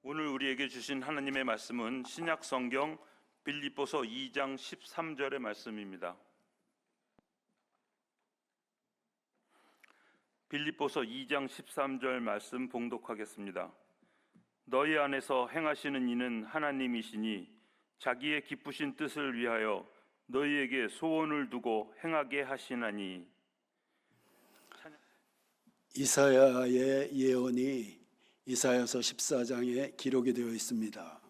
오늘 우리에게 주신 하나님의 말씀은 신약 성경 빌립보서 2장 13절의 말씀입니다. 빌립보서 2장 13절 말씀 봉독하겠습니다. 너희 안에서 행하시는 이는 하나님이시니 자기의 기쁘신 뜻을 위하여 너희에게 소원을 두고 행하게 하시나니. 이사야의 예언이 이사야서 14장에 기록이 되어 있습니다.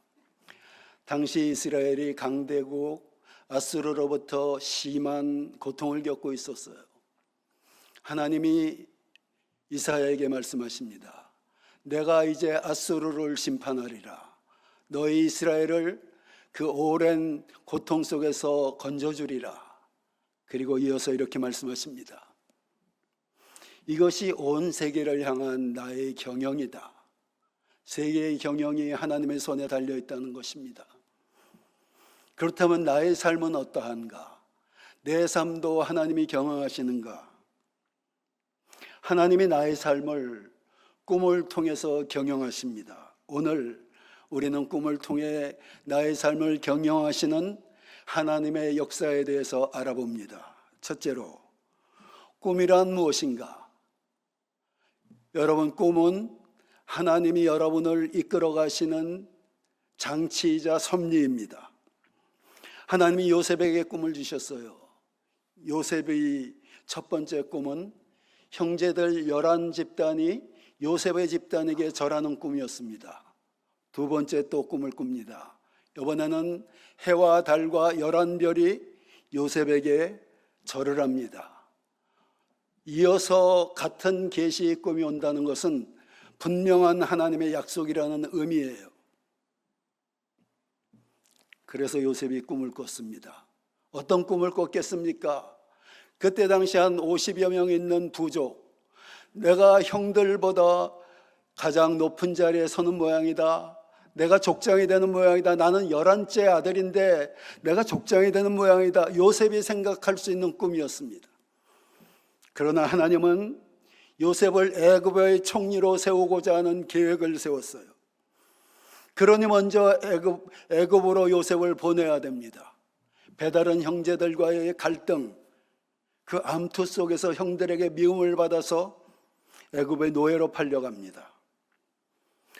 당시 이스라엘이 강대국 아수르로부터 심한 고통을 겪고 있었어요. 하나님이 이사야에게 말씀하십니다. 내가 이제 아수르를 심판하리라. 너희 이스라엘을 그 오랜 고통 속에서 건져주리라. 그리고 이어서 이렇게 말씀하십니다. 이것이 온 세계를 향한 나의 경영이다. 세계의 경영이 하나님의 손에 달려있다는 것입니다. 그렇다면 나의 삶은 어떠한가? 내 삶도 하나님이 경영하시는가? 하나님이 나의 삶을 꿈을 통해서 경영하십니다. 오늘 우리는 꿈을 통해 나의 삶을 경영하시는 하나님의 역사에 대해서 알아봅니다. 첫째로, 꿈이란 무엇인가? 여러분, 꿈은 하나님이 여러분을 이끌어 가시는 장치이자 섭리입니다. 하나님이 요셉에게 꿈을 주셨어요. 요셉의 첫 번째 꿈은 형제들 11집단이 요셉의 집단에게 절하는 꿈이었습니다. 두 번째 또 꿈을 꿉니다. 이번에는 해와 달과 11별이 요셉에게 절을 합니다. 이어서 같은 계시의 꿈이 온다는 것은 분명한 하나님의 약속이라는 의미예요. 그래서 요셉이 꿈을 꿨습니다. 어떤 꿈을 꿨겠습니까? 그때 당시 한 50여 명 있는 부족, 내가 형들보다 가장 높은 자리에 서는 모양이다. 내가 족장이 되는 모양이다. 나는 11째 아들인데 내가 족장이 되는 모양이다. 요셉이 생각할 수 있는 꿈이었습니다. 그러나 하나님은 요셉을 애굽의 총리로 세우고자 하는 계획을 세웠어요. 그러니 먼저 애굽으로 요셉을 보내야 됩니다. 배다른 형제들과의 갈등, 그 암투 속에서 형들에게 미움을 받아서 애굽의 노예로 팔려갑니다.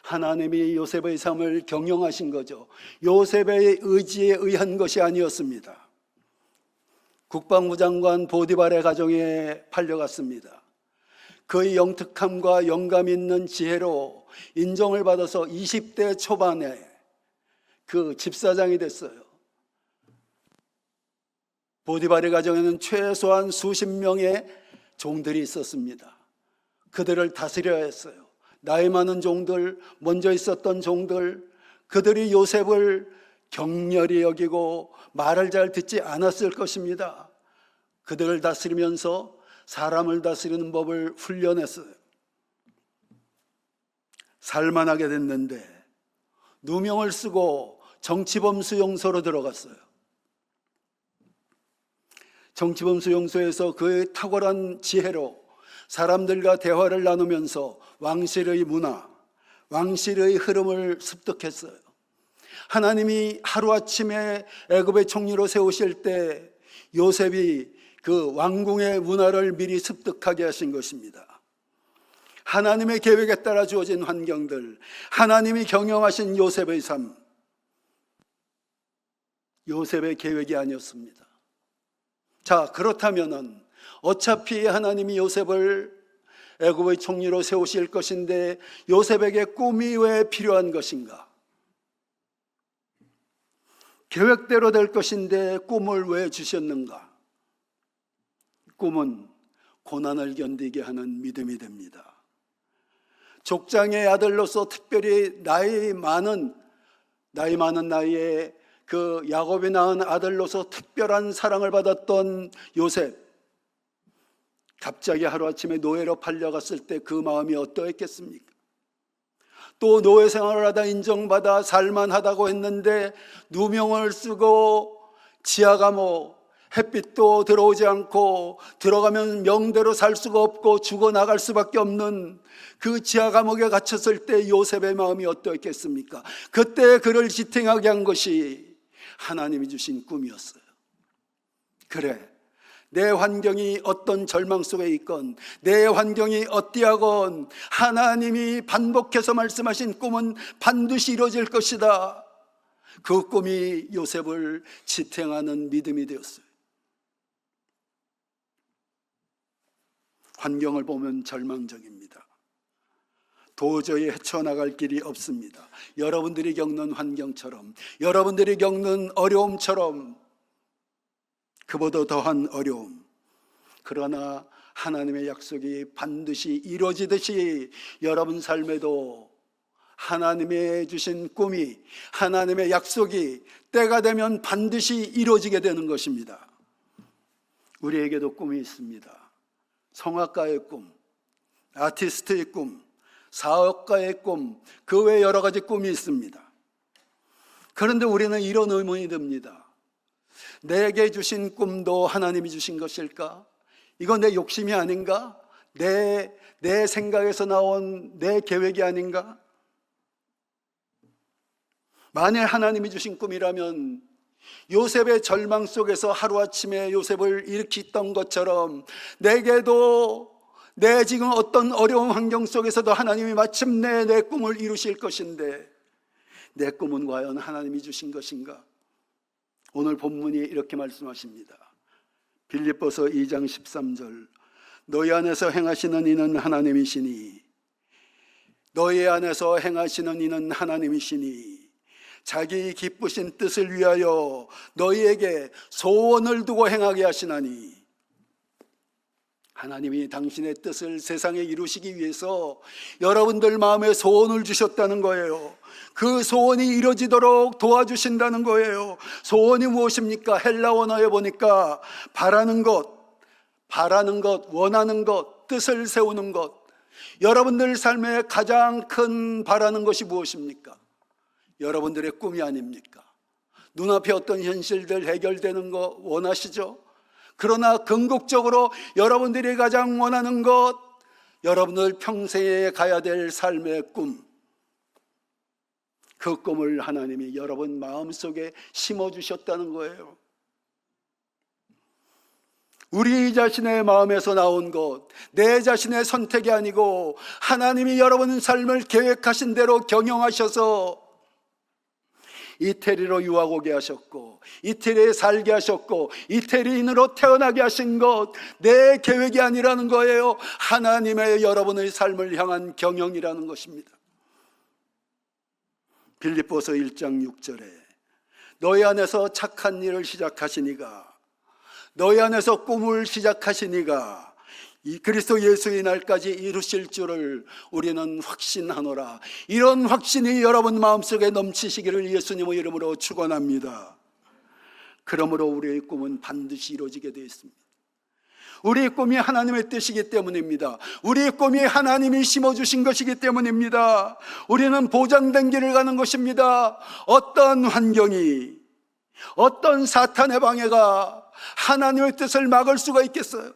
하나님이 요셉의 삶을 경영하신 거죠. 요셉의 의지에 의한 것이 아니었습니다. 국방부 장관 보디발의 가정에 팔려갔습니다. 그의 영특함과 영감 있는 지혜로 인정을 받아서 20대 초반에 그 집사장이 됐어요. 보디발의 가정에는 최소한 수십 명의 종들이 있었습니다. 그들을 다스려야 했어요. 나이 많은 종들, 먼저 있었던 종들, 그들이 요셉을 격렬히 여기고 말을 잘 듣지 않았을 것입니다. 그들을 다스리면서 사람을 다스리는 법을 훈련했어요. 살만하게 됐는데 누명을 쓰고 정치범 수용소로 들어갔어요. 정치범 수용소에서 그의 탁월한 지혜로 사람들과 대화를 나누면서 왕실의 문화, 왕실의 흐름을 습득했어요. 하나님이 하루아침에 애굽의 총리로 세우실 때 요셉이 그 왕궁의 문화를 미리 습득하게 하신 것입니다. 하나님의 계획에 따라 주어진 환경들, 하나님이 경영하신 요셉의 삶, 요셉의 계획이 아니었습니다. 자, 그렇다면은 어차피 하나님이 요셉을 애굽의 총리로 세우실 것인데 요셉에게 꿈이 왜 필요한 것인가? 계획대로 될 것인데 꿈을 왜 주셨는가? 꿈은 고난을 견디게 하는 믿음이 됩니다. 족장의 아들로서 특별히 나이 많은 나이에 그 야곱이 낳은 아들로서 특별한 사랑을 받았던 요셉, 갑자기 하루아침에 노예로 팔려갔을 때 그 마음이 어떠했겠습니까? 또 노예 생활을 하다 인정받아 살만하다고 했는데 누명을 쓰고 지하 감옥, 햇빛도 들어오지 않고 들어가면 명대로 살 수가 없고 죽어나갈 수밖에 없는 그 지하 감옥에 갇혔을 때 요셉의 마음이 어떠했겠습니까? 그때 그를 지탱하게 한 것이 하나님이 주신 꿈이었어요. 그래, 내 환경이 어떤 절망 속에 있건, 내 환경이 어디하건 하나님이 반복해서 말씀하신 꿈은 반드시 이루어질 것이다. 그 꿈이 요셉을 지탱하는 믿음이 되었어요. 환경을 보면 절망적입니다. 도저히 헤쳐나갈 길이 없습니다. 여러분들이 겪는 환경처럼, 여러분들이 겪는 어려움처럼, 그보다 더한 어려움. 그러나 하나님의 약속이 반드시 이루어지듯이 여러분 삶에도 하나님의 주신 꿈이, 하나님의 약속이 때가 되면 반드시 이루어지게 되는 것입니다. 우리에게도 꿈이 있습니다. 성악가의 꿈, 아티스트의 꿈, 사업가의 꿈, 그 외 여러 가지 꿈이 있습니다. 그런데 우리는 이런 의문이 듭니다. 내게 주신 꿈도 하나님이 주신 것일까? 이건 내 욕심이 아닌가? 내 생각에서 나온 내 계획이 아닌가? 만일 하나님이 주신 꿈이라면 요셉의 절망 속에서 하루아침에 요셉을 일으켰던 것처럼 내게도 내 지금 어떤 어려운 환경 속에서도 하나님이 마침내 내 꿈을 이루실 것인데 내 꿈은 과연 하나님이 주신 것인가? 오늘 본문이 이렇게 말씀하십니다. 빌립보서 2장 13절, 너희 안에서 행하시는 이는 하나님이시니, 너희 안에서 행하시는 이는 하나님이시니 자기 기쁘신 뜻을 위하여 너희에게 소원을 두고 행하게 하시나니. 하나님이 당신의 뜻을 세상에 이루시기 위해서 여러분들 마음에 소원을 주셨다는 거예요. 그 소원이 이루어지도록 도와주신다는 거예요. 소원이 무엇입니까? 헬라 원어에 보니까 바라는 것, 원하는 것, 뜻을 세우는 것. 여러분들 삶의 가장 큰 바라는 것이 무엇입니까? 여러분들의 꿈이 아닙니까? 눈앞에 어떤 현실들 해결되는 거 원하시죠? 그러나 궁극적으로 여러분들이 가장 원하는 것, 여러분들 평생에 가야 될 삶의 꿈, 그 꿈을 하나님이 여러분 마음속에 심어주셨다는 거예요. 우리 자신의 마음에서 나온 것, 내 자신의 선택이 아니고 하나님이 여러분 삶을 계획하신 대로 경영하셔서 이태리로 유학 오게 하셨고, 이태리에 살게 하셨고, 이태리인으로 태어나게 하신 것, 내 계획이 아니라는 거예요. 하나님의 여러분의 삶을 향한 경영이라는 것입니다. 빌립보서 1장 6절에 너희 안에서 착한 일을 시작하시니가, 너희 안에서 꿈을 시작하시니가 이 그리스도 예수의 날까지 이루실 줄을 우리는 확신하노라. 이런 확신이 여러분 마음속에 넘치시기를 예수님의 이름으로 축원합니다. 그러므로 우리의 꿈은 반드시 이루어지게 되어 있습니다. 우리의 꿈이 하나님의 뜻이기 때문입니다. 우리의 꿈이 하나님이 심어주신 것이기 때문입니다. 우리는 보장된 길을 가는 것입니다. 어떤 환경이, 어떤 사탄의 방해가 하나님의 뜻을 막을 수가 있겠어요?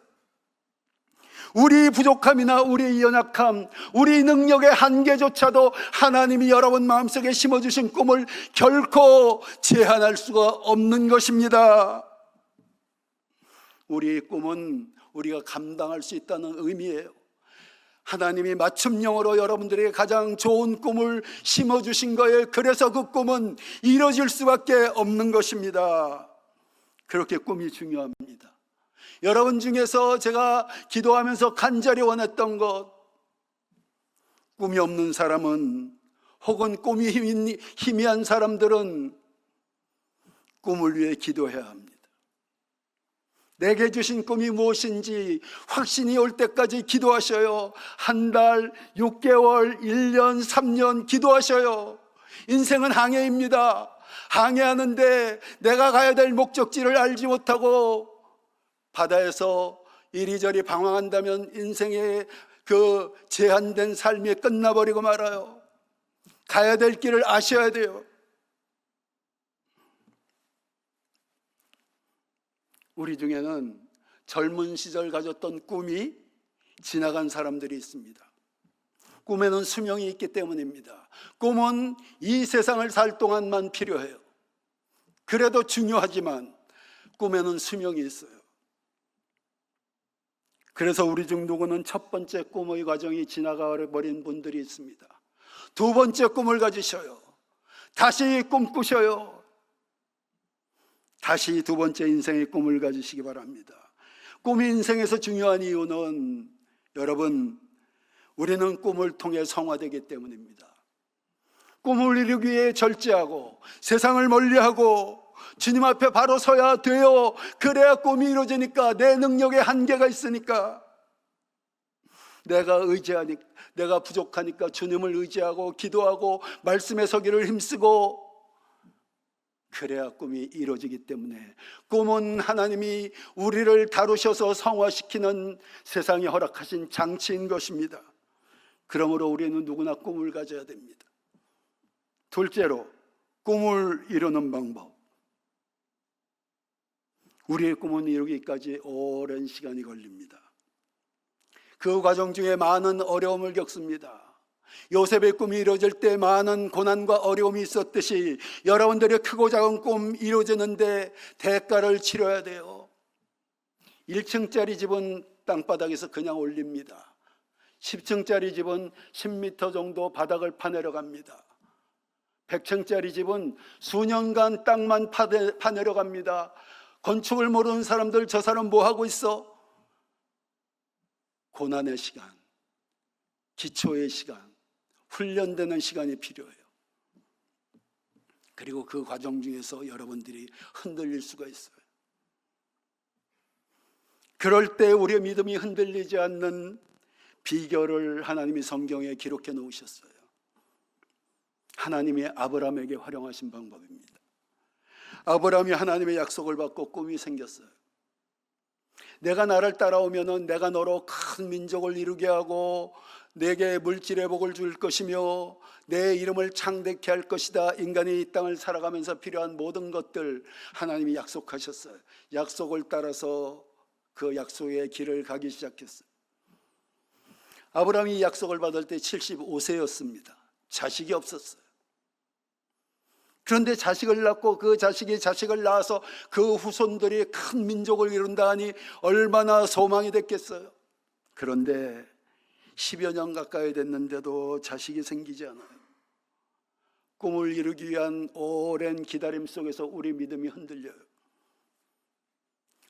우리 부족함이나 우리 연약함, 우리 능력의 한계조차도 하나님이 여러분 마음속에 심어주신 꿈을 결코 제한할 수가 없는 것입니다. 우리의 꿈은 우리가 감당할 수 있다는 의미예요. 하나님이 맞춤형으로 여러분들에게 가장 좋은 꿈을 심어주신 거예요. 그래서 그 꿈은 이루어질 수밖에 없는 것입니다. 그렇게 꿈이 중요합니다. 여러분 중에서 제가 기도하면서 간절히 원했던 것, 꿈이 없는 사람은, 혹은 꿈이 희미한 사람들은 꿈을 위해 기도해야 합니다. 내게 주신 꿈이 무엇인지 확신이 올 때까지 기도하셔요. 한 달, 6개월, 1년, 3년 기도하셔요. 인생은 항해입니다. 항해하는데 내가 가야 될 목적지를 알지 못하고 바다에서 이리저리 방황한다면 인생의 그 제한된 삶이 끝나버리고 말아요. 가야 될 길을 아셔야 돼요. 우리 중에는 젊은 시절 가졌던 꿈이 지나간 사람들이 있습니다. 꿈에는 수명이 있기 때문입니다. 꿈은 이 세상을 살 동안만 필요해요. 그래도 중요하지만 꿈에는 수명이 있어요. 그래서 우리 중 누구는 첫 번째 꿈의 과정이 지나가 버린 분들이 있습니다. 두 번째 꿈을 가지셔요. 다시 꿈꾸셔요. 다시 두 번째 인생의 꿈을 가지시기 바랍니다. 꿈이 인생에서 중요한 이유는 여러분, 우리는 꿈을 통해 성화되기 때문입니다. 꿈을 이루기 위해 절제하고 세상을 멀리하고 주님 앞에 바로 서야 돼요. 그래야 꿈이 이루어지니까. 내 능력에 한계가 있으니까, 내가 부족하니까 주님을 의지하고 기도하고 말씀에 서기를 힘쓰고, 그래야 꿈이 이루어지기 때문에 꿈은 하나님이 우리를 다루셔서 성화시키는 세상에 허락하신 장치인 것입니다. 그러므로 우리는 누구나 꿈을 가져야 됩니다. 둘째로, 꿈을 이루는 방법. 우리의 꿈은 이루기까지 오랜 시간이 걸립니다. 그 과정 중에 많은 어려움을 겪습니다. 요셉의 꿈이 이루어질 때 많은 고난과 어려움이 있었듯이 여러분들의 크고 작은 꿈 이루어지는데 대가를 치러야 돼요. 1층짜리 집은 땅바닥에서 그냥 올립니다. 10층짜리 집은 10m 정도 바닥을 파내려 갑니다. 100층짜리 집은 수년간 땅만 파내려 갑니다. 건축을 모르는 사람들, 저 사람 뭐 하고 있어? 고난의 시간, 기초의 시간, 훈련되는 시간이 필요해요. 그리고 그 과정 중에서 여러분들이 흔들릴 수가 있어요. 그럴 때 우리의 믿음이 흔들리지 않는 비결을 하나님이 성경에 기록해 놓으셨어요. 하나님이 아브라함에게 활용하신 방법입니다. 아브라함이 하나님의 약속을 받고 꿈이 생겼어요. 내가 나를 따라오면은 내가 너로 큰 민족을 이루게 하고 내게 물질의 복을 줄 것이며 내 이름을 창대케 할 것이다. 인간이 이 땅을 살아가면서 필요한 모든 것들 하나님이 약속하셨어요. 약속을 따라서 그 약속의 길을 가기 시작했어요. 아브라함이 약속을 받을 때 75세였습니다. 자식이 없었어요. 그런데 자식을 낳고 그 자식이 자식을 낳아서 그 후손들이 큰 민족을 이룬다 하니 얼마나 소망이 됐겠어요. 그런데 10여 년 가까이 됐는데도 자식이 생기지 않아요. 꿈을 이루기 위한 오랜 기다림 속에서 우리 믿음이 흔들려요.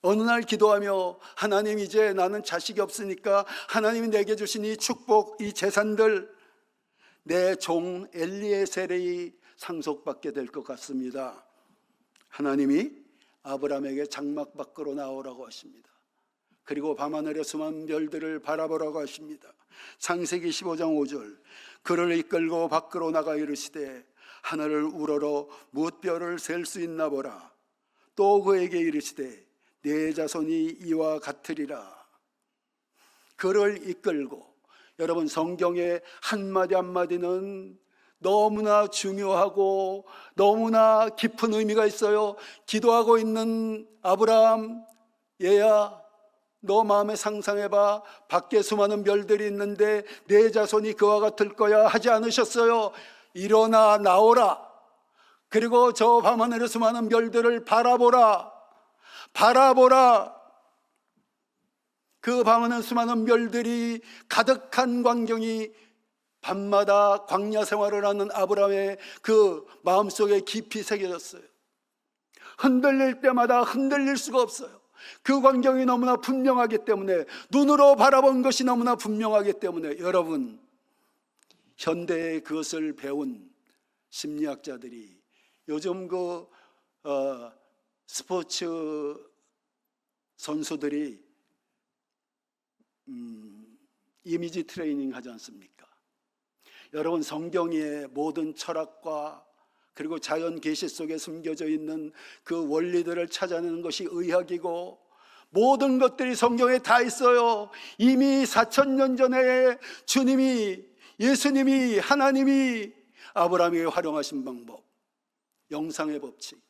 어느 날 기도하며 하나님, 이제 나는 자식이 없으니까 하나님이 내게 주신 이 축복, 이 재산들 내 종 엘리에셀이 상속받게 될 것 같습니다. 하나님이 아브라함에게 장막 밖으로 나오라고 하십니다. 그리고 밤하늘의 수많은 별들을 바라보라고 하십니다. 창세기 15장 5절, 그를 이끌고 밖으로 나가 이르시되 하늘을 우러러 무엇별을 셀 수 있나 보라. 또 그에게 이르시되 내 자손이 이와 같으리라. 그를 이끌고, 여러분 성경의 한마디 한마디는 너무나 중요하고 너무나 깊은 의미가 있어요. 기도하고 있는 아브라함, 얘야 너 마음에 상상해봐. 밖에 수많은 별들이 있는데 내 자손이 그와 같을 거야 하지 않으셨어요. 일어나 나오라. 그리고 저 밤하늘의 수많은 별들을 바라보라. 바라보라. 그 밤하늘 수많은 별들이 가득한 광경이 밤마다 광야 생활을 하는 아브라함의 그 마음속에 깊이 새겨졌어요. 흔들릴 때마다 흔들릴 수가 없어요. 그 광경이 너무나 분명하기 때문에, 눈으로 바라본 것이 너무나 분명하기 때문에, 여러분 현대에 그것을 배운 심리학자들이 요즘 스포츠 선수들이 이미지 트레이닝 하지 않습니까? 여러분 성경의 모든 철학과 그리고 자연 계시 속에 숨겨져 있는 그 원리들을 찾아내는 것이 의학이고, 모든 것들이 성경에 다 있어요. 이미 4,000년 전에 주님이, 예수님이, 하나님이 아브라함에게 활용하신 방법, 영상의 법칙.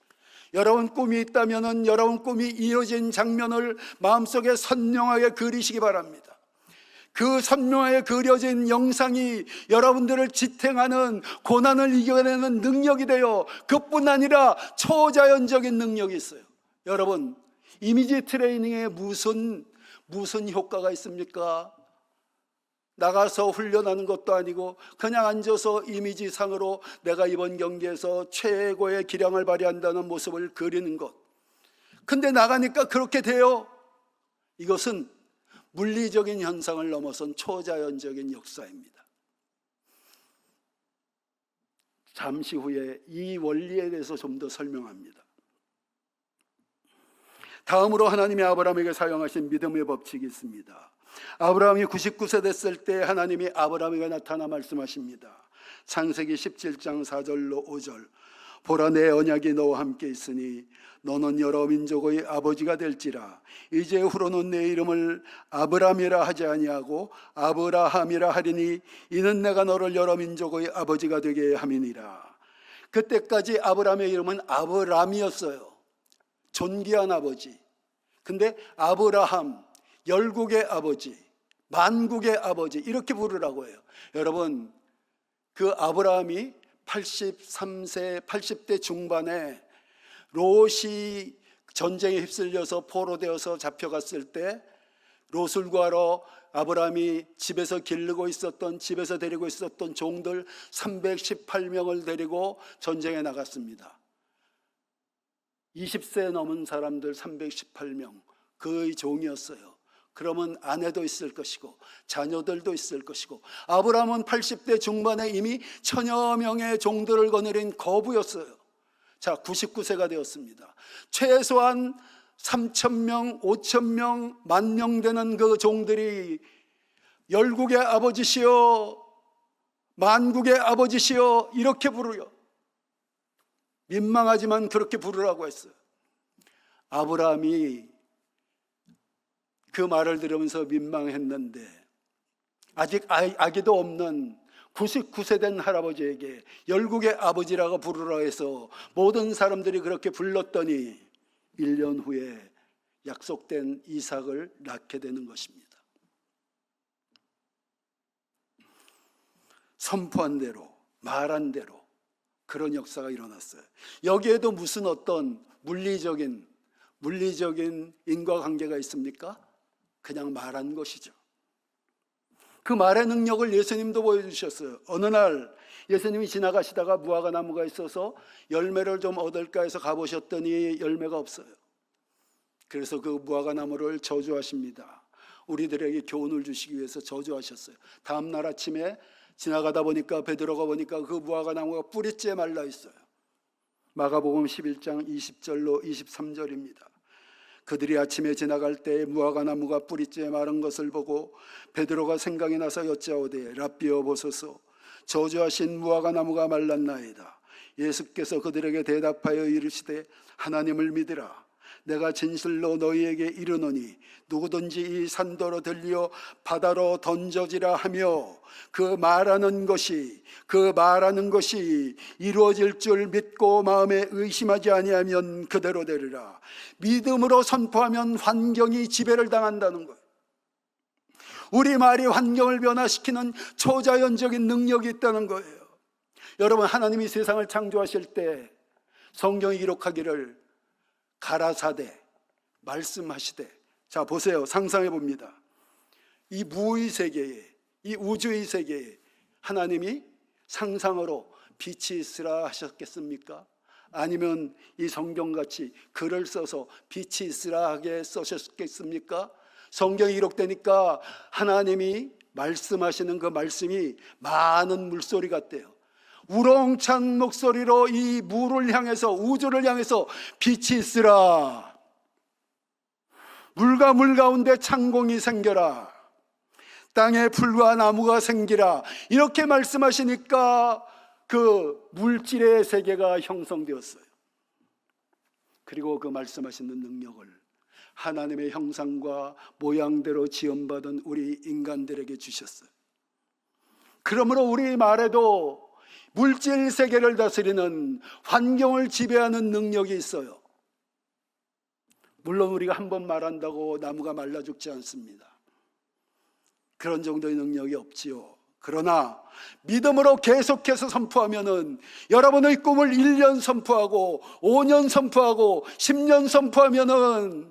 여러분 꿈이 있다면 여러분 꿈이 이루어진 장면을 마음속에 선명하게 그리시기 바랍니다. 그 선명하게 그려진 영상이 여러분들을 지탱하는 고난을 이겨내는 능력이 되어 그뿐 아니라 초자연적인 능력이 있어요. 여러분, 이미지 트레이닝에 무슨 효과가 있습니까? 나가서 훈련하는 것도 아니고 그냥 앉아서 이미지상으로 내가 이번 경기에서 최고의 기량을 발휘한다는 모습을 그리는 것. 근데 나가니까 그렇게 돼요. 이것은 물리적인 현상을 넘어선 초자연적인 역사입니다. 잠시 후에 이 원리에 대해서 좀 더 설명합니다. 다음으로 하나님이 아브라함에게 사용하신 믿음의 법칙이 있습니다. 아브라함이 99세 됐을 때 하나님이 아브라함에게 나타나 말씀하십니다. 창세기 17장 4절로 5절. 보라, 내 언약이 너와 함께 있으니 너는 여러 민족의 아버지가 될지라. 이제 후로는 내 이름을 아브람이라 하지 아니하고 아브라함이라 하리니 이는 내가 너를 여러 민족의 아버지가 되게 함이니라. 그때까지 아브라함의 이름은 아브람이었어요. 존귀한 아버지. 근데 아브라함, 열국의 아버지, 만국의 아버지, 이렇게 부르라고 해요. 여러분, 그 아브라함이 83세, 80대 중반에 롯이 전쟁에 휩쓸려서 포로되어서 잡혀갔을 때 롯을 구하러 아브라함이 집에서 데리고 있었던 종들 318명을 데리고 전쟁에 나갔습니다. 20세 넘은 사람들 318명, 그의 종이었어요. 그러면 아내도 있을 것이고 자녀들도 있을 것이고, 아브라함은 80대 중반에 이미 1000여 명의 종들을 거느린 거부였어요. 자, 99세가 되었습니다. 최소한 3000명, 5000명, 10,000명 되는 그 종들이 열국의 아버지시여, 만국의 아버지시여 이렇게 부르요. 민망하지만 그렇게 부르라고 했어요. 아브라함이 그 말을 들으면서 민망했는데 아직 아기도 없는 99세 된 할아버지에게 열국의 아버지라고 부르라 해서 모든 사람들이 그렇게 불렀더니 1년 후에 약속된 이삭을 낳게 되는 것입니다. 선포한 대로, 말한 대로 그런 역사가 일어났어요. 여기에도 무슨 어떤 물리적인 인과관계가 있습니까? 그냥 말한 것이죠. 그 말의 능력을 예수님도 보여주셨어요. 어느 날 예수님이 지나가시다가 무화과 나무가 있어서 열매를 좀 얻을까 해서 가보셨더니 열매가 없어요. 그래서 그 무화과 나무를 저주하십니다. 우리들에게 교훈을 주시기 위해서 저주하셨어요. 다음 날 아침에 지나가다 보니까, 베드로가 보니까 그 무화과 나무가 뿌리째 말라 있어요. 마가복음 11장 20절로 23절입니다. 그들이 아침에 지나갈 때 무화과 나무가 뿌리째 마른 것을 보고 베드로가 생각이 나서 여짜오되 랍비여 보소서, 저주하신 무화과 나무가 말랐나이다. 예수께서 그들에게 대답하여 이르시되 하나님을 믿으라. 내가 진실로 너희에게 이르노니 누구든지 이 산더러 들려 바다로 던져지라 하며 그 말하는 것이 이루어질 줄 믿고 마음에 의심하지 아니하면 그대로 되리라. 믿음으로 선포하면 환경이 지배를 당한다는 거예요. 우리 말이 환경을 변화시키는 초자연적인 능력이 있다는 거예요. 여러분, 하나님이 세상을 창조하실 때 성경이 기록하기를 가라사대 말씀하시되, 자 보세요. 상상해 봅니다. 이 무의 세계에, 이 우주의 세계에 하나님이 상상으로 빛이 있으라 하셨겠습니까? 아니면 이 성경같이 글을 써서 빛이 있으라 하게 써셨겠습니까? 성경이 기록되니까 하나님이 말씀하시는 그 말씀이 많은 물소리 같대요. 우렁찬 목소리로 이 물을 향해서, 우주를 향해서 빛이 있으라, 물과 물 가운데 창공이 생겨라, 땅에 풀과 나무가 생기라, 이렇게 말씀하시니까 그 물질의 세계가 형성되었어요. 그리고 그 말씀하시는 능력을 하나님의 형상과 모양대로 지음받은 우리 인간들에게 주셨어요. 그러므로 우리 말에도 물질 세계를 다스리는, 환경을 지배하는 능력이 있어요. 물론 우리가 한 번 말한다고 나무가 말라 죽지 않습니다. 그런 정도의 능력이 없지요. 그러나 믿음으로 계속해서 선포하면은, 여러분의 꿈을 1년 선포하고 5년 선포하고 10년 선포하면은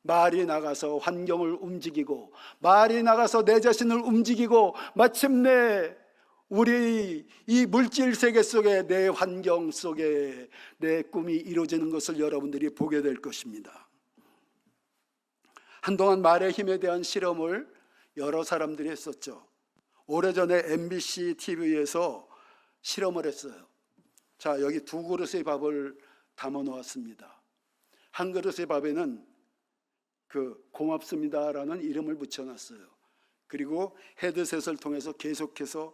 말이 나가서 환경을 움직이고, 말이 나가서 내 자신을 움직이고, 마침내 우리 이 물질 세계 속에, 내 환경 속에 내 꿈이 이루어지는 것을 여러분들이 보게 될 것입니다. 한동안 말의 힘에 대한 실험을 여러 사람들이 했었죠. 오래전에 MBC TV에서 실험을 했어요. 자, 여기 2그릇의 밥을 담아 놓았습니다. 한 그릇의 밥에는 고맙습니다라는 이름을 붙여놨어요. 그리고 헤드셋을 통해서 계속해서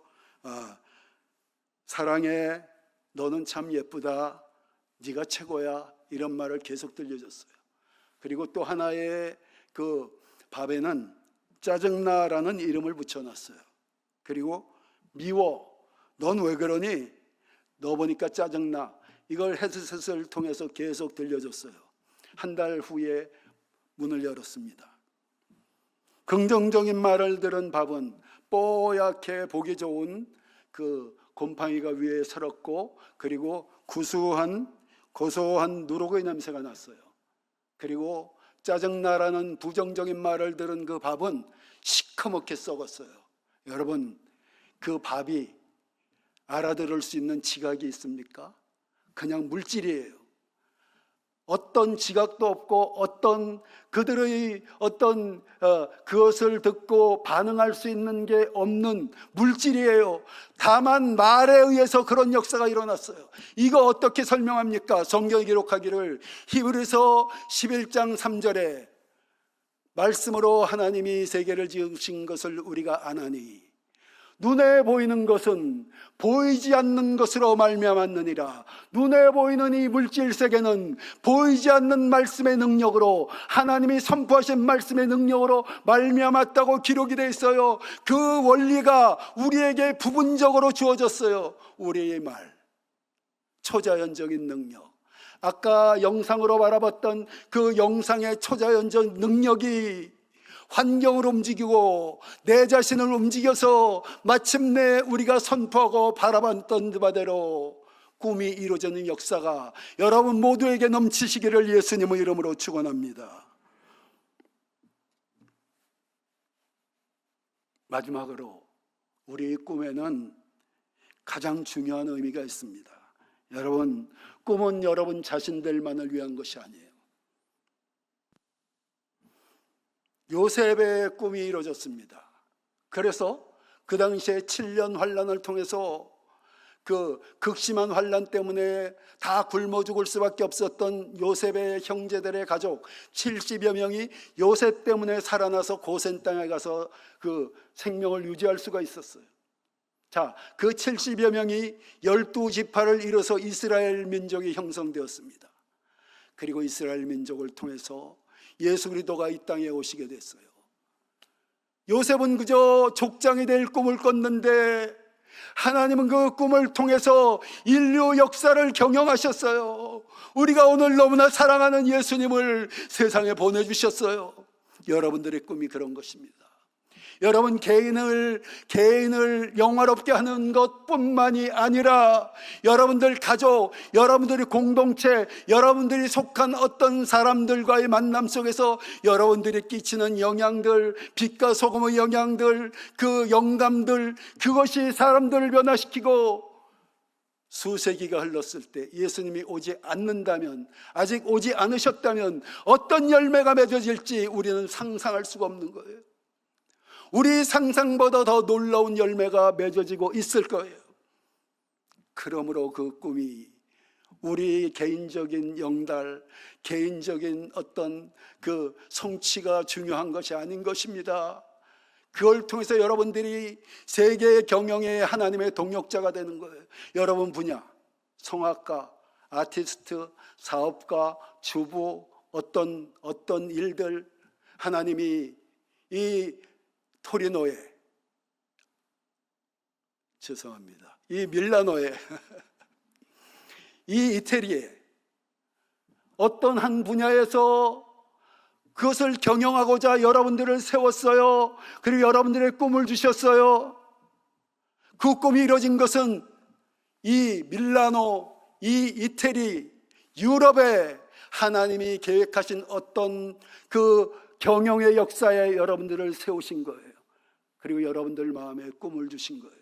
사랑해, 너는 참 예쁘다, 네가 최고야, 이런 말을 계속 들려줬어요. 그리고 또 하나의 밥에는 짜증나라는 이름을 붙여놨어요. 그리고 미워, 넌 왜 그러니, 너 보니까 짜증나, 이걸 헤드셋을 통해서 계속 들려줬어요. 한 달 후에 문을 열었습니다. 긍정적인 말을 들은 밥은 뽀얗게 보기 좋은 곰팡이가 위에 서렸고, 그리고 구수한 고소한 누룩의 냄새가 났어요. 그리고 짜증나라는 부정적인 말을 들은 그 밥은 시커멓게 썩었어요. 여러분, 그 밥이 알아들을 수 있는 지각이 있습니까? 그냥 물질이에요. 어떤 지각도 없고, 그들의 그것을 듣고 반응할 수 있는 게 없는 물질이에요. 다만 말에 의해서 그런 역사가 일어났어요. 이거 어떻게 설명합니까? 성경이 기록하기를, 히브리서 11장 3절에 말씀으로 하나님이 세계를 지으신 것을 우리가 아나니 눈에 보이는 것은 보이지 않는 것으로 말미암았느니라. 눈에 보이는 이 물질 세계는 보이지 않는 말씀의 능력으로, 하나님이 선포하신 말씀의 능력으로 말미암았다고 기록이 되어 있어요. 그 원리가 우리에게 부분적으로 주어졌어요. 우리의 말, 초자연적인 능력, 아까 영상으로 바라봤던 그 영상의 초자연적 능력이 환경을 움직이고 내 자신을 움직여서 마침내 우리가 선포하고 바라봤던 바대로 꿈이 이루어지는 역사가 여러분 모두에게 넘치시기를 예수님의 이름으로 축원합니다. 마지막으로 우리 꿈에는 가장 중요한 의미가 있습니다. 여러분, 꿈은 여러분 자신들만을 위한 것이 아니에요. 요셉의 꿈이 이루어졌습니다. 그래서 그 당시에 7년 환란을 통해서 그 극심한 환란 때문에 다 굶어 죽을 수밖에 없었던 요셉의 형제들의 가족 70여 명이 요셉 때문에 살아나서 고센 땅에 가서 그 생명을 유지할 수가 있었어요. 자, 그 70여 명이 12지파를 이뤄서 이스라엘 민족이 형성되었습니다. 그리고 이스라엘 민족을 통해서 예수 그리스도가 이 땅에 오시게 됐어요. 요셉은 그저 족장이 될 꿈을 꿨는데 하나님은 그 꿈을 통해서 인류 역사를 경영하셨어요. 우리가 오늘 너무나 사랑하는 예수님을 세상에 보내주셨어요. 여러분들의 꿈이 그런 것입니다. 여러분 개인을 영화롭게 하는 것뿐만이 아니라 여러분들 가족, 여러분들의 공동체, 여러분들이 속한 어떤 사람들과의 만남 속에서 여러분들이 끼치는 영향들, 빛과 소금의 영향들, 그 영감들, 그것이 사람들을 변화시키고 수세기가 흘렀을 때 예수님이 오지 않는다면, 아직 오지 않으셨다면 어떤 열매가 맺어질지 우리는 상상할 수가 없는 거예요. 우리 상상보다 더 놀라운 열매가 맺어지고 있을 거예요. 그러므로 그 꿈이 우리 개인적인 영달, 개인적인 어떤 그 성취가 중요한 것이 아닌 것입니다. 그걸 통해서 여러분들이 세계 경영의 하나님의 동역자가 되는 거예요. 여러분 분야, 성악가, 아티스트, 사업가, 주부, 어떤 일들, 하나님이 이 토리노에, 죄송합니다, 이 밀라노에, 이 이태리에 어떤 한 분야에서 그것을 경영하고자 여러분들을 세웠어요. 그리고 여러분들의 꿈을 주셨어요. 그 꿈이 이루어진 것은 이 밀라노, 이 이태리, 유럽에 하나님이 계획하신 어떤 그 경영의 역사에 여러분들을 세우신 거예요. 그리고 여러분들 마음에 꿈을 주신 거예요.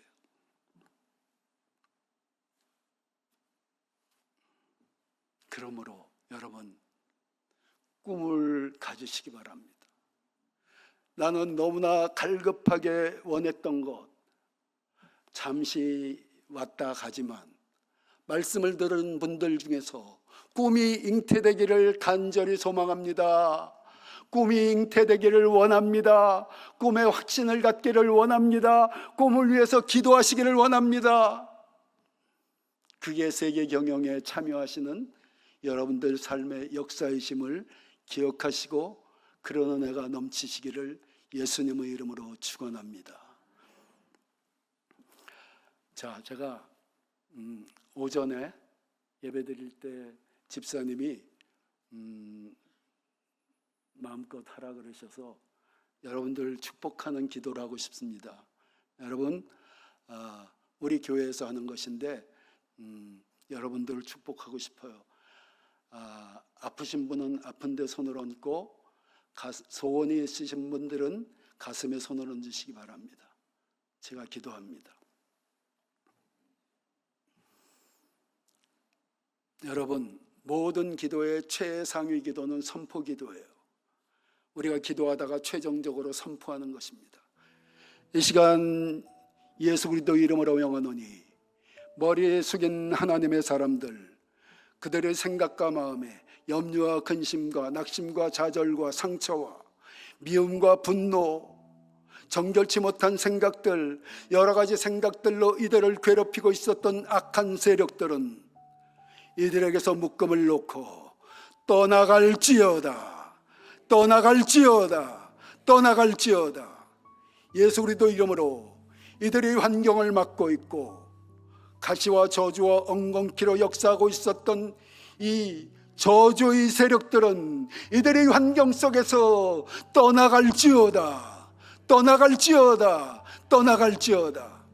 그러므로 여러분, 꿈을 가지시기 바랍니다. 나는 너무나 갈급하게 원했던 것, 잠시 왔다 가지만 말씀을 들은 분들 중에서 꿈이 잉태되기를 간절히 소망합니다. 꿈이 잉태되기를 원합니다. 꿈에 확신을 갖기를 원합니다. 꿈을 위해서 기도하시기를 원합니다. 그게 세계 경영에 참여하시는 여러분들 삶의 역사이심을 기억하시고 그런 은혜가 넘치시기를 예수님의 이름으로 축원합니다. 자, 제가 오전에 예배드릴 때 집사님이 마음껏 하라 그러셔서 여러분들 축복하는 기도를 하고 싶습니다. 여러분, 우리 교회에서 하는 것인데 여러분들을 축복하고 싶어요. 아프신 분은 아픈 데 손을 얹고 소원이 있으신 분들은 가슴에 손을 얹으시기 바랍니다. 제가 기도합니다. 여러분, 모든 기도의 최상위 기도는 선포 기도예요. 우리가 기도하다가 최종적으로 선포하는 것입니다. 이 시간 예수 그리스도 이름으로 명하노니 머리에 숙인 하나님의 사람들, 그들의 생각과 마음에 염려와 근심과 낙심과 좌절과 상처와 미움과 분노, 정결치 못한 생각들, 여러 가지 생각들로 이들을 괴롭히고 있었던 악한 세력들은 이들에게서 묶음을 놓고 떠나갈지어다, 떠나갈지어다, 떠나갈지어다. 예수 그리스도 이름으로 이들이 환경을 막고 있고 가시와 저주와 엉겅퀴로 역사하고 있었던 이 저주의 세력들은 이들의 환경 속에서 떠나갈지어다, 떠나갈지어다, 떠나갈지어다.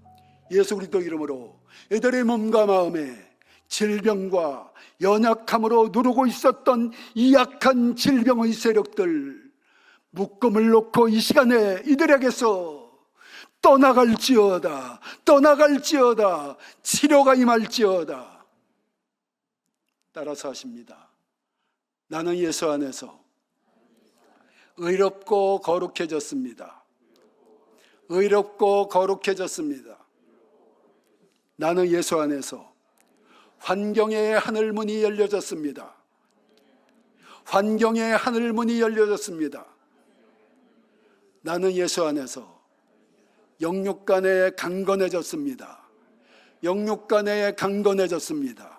예수 그리스도 이름으로 이들의 몸과 마음에 질병과 연약함으로 누르고 있었던 이 약한 질병의 세력들 묶음을 놓고 이 시간에 이들에게서 떠나갈지어다, 떠나갈지어다, 치료가 임할지어다. 따라서 하십니다. 나는 예수 안에서 의롭고 거룩해졌습니다. 의롭고 거룩해졌습니다. 나는 예수 안에서 환경의 하늘문이 열려졌습니다. 환경의 하늘문이 열려졌습니다. 나는 예수 안에서 영육간에 강건해졌습니다. 영육간에 강건해졌습니다.